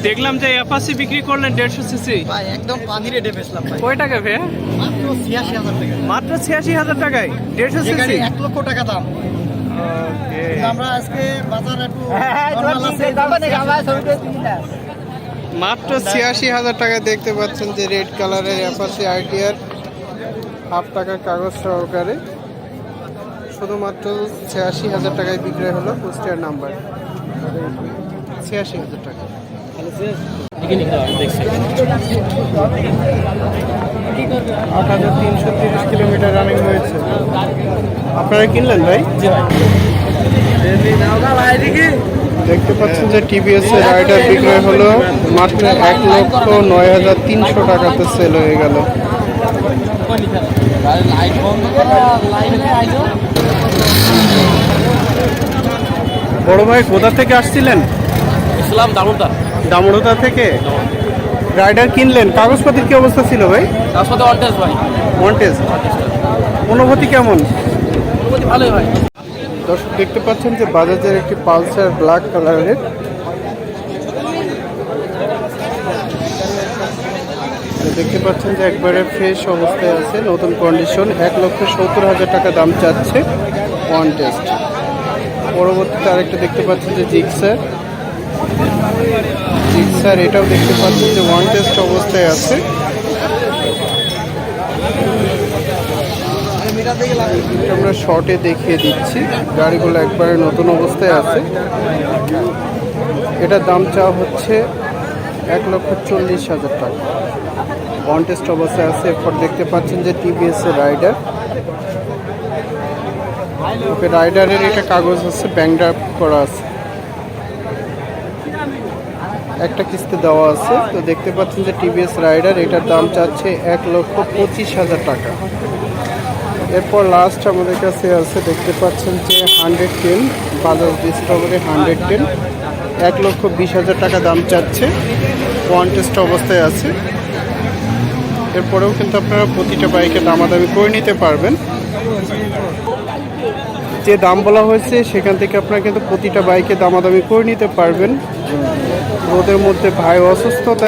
দেখলাম যে অ্যাপাচি বিক্রি করলেন 150 সিসি। ভাই একদম পানি রেটে বেচলাম ভাই। কয় টাকা ভাই? মাত্র 86,000 টাকা। মাত্র 86,000 টাকায় 150 যে গাড়ি সিসি। 1 লক্ষ টাকা দাম। ওকে। আমরা আজকে বাজার একটু মাত্র 86,000 টাকা দেখতে পাচ্ছেন যে রেড কালারের অ্যাপাচি আইটিআর হাফ টাকার কাগজ সহকারে শুধুমাত্র 86,000 টাকায় বিক্রয় হলো। কুষ্টিয়ার নাম্বার 86,000 টাকা। 8,330 কিলোমিটার রানিং হয়েছে। আপনারা কিনলেন ভাই? দেখতে পাচ্ছেন যে টিভিএস এর রাইডার বিক্রয় হলো মাত্র 1,09,300 টাকাতে সেল হয়ে গেল। বড় ভাই কোথা থেকে আসছিলেন? ইসলাম দামোদর দামোদর থেকে রাইডার কিনলেন, কাগজপত্রের কি অবস্থা ছিল ভাই? রাস্তাতে অনটেস ভাই, মন্টেজ অনুভূতি কেমন? ভালোই ভাই। দর্শক দেখতে পাচ্ছেন যে বাজাজের একটি পালসার ব্ল্যাক কালারের, দেখতে পাচ্ছেন যে একবারে ফ্রেশ অবস্থায় আছে, নতুন কন্ডিশন। 1,70,000 টাকা দাম চাচ্ছে ওয়ান টেস্ট। পরবর্তীতে আরেকটা দেখতে পাচ্ছেন যে জিক্সার, এটাও দেখতে পাচ্ছেন যে ওয়ান টেস্ট অবস্থায় আছে। আমরা শর্টে দেখিয়ে দিচ্ছি, গাড়িগুলো একবারে নতুন অবস্থায় আছে। এটার দাম চাওয়া হচ্ছে 1,40,000 টাকা, ওয়ান টেস্ট অবস্থায় আছে। এরপর দেখতে পাচ্ছেন যে টিভিএস এর রাইডার, রাইডারের এটা কাগজ আছে, ব্যাংক ড্রাফট করা আছে, একটা কিস্তি দেওয়া আছে। তো দেখতে পাচ্ছেন যে টিভিএস রাইডার, এটার দাম চাচ্ছে 1,25,000 টাকা। এরপর লাস্ট আমাদের কাছে আছে, দেখতে পাচ্ছেন যে 110 বাজাজ ডিসকভারি 110, 1,20,000 টাকা দাম চাচ্ছে, ওয়ান টেস্ট অবস্থায় আছে। এরপরেও কিন্তু আপনারা প্রতিটা বাইকে দামাদামি করে নিতে পারবেন। যে দাম বলা হয়েছে সেখান থেকে আপনারা কিন্তু প্রতিটা বাইকে দামাদামি করে নিতে পারবেন। রোদের মধ্যে ভাই অসুস্থ,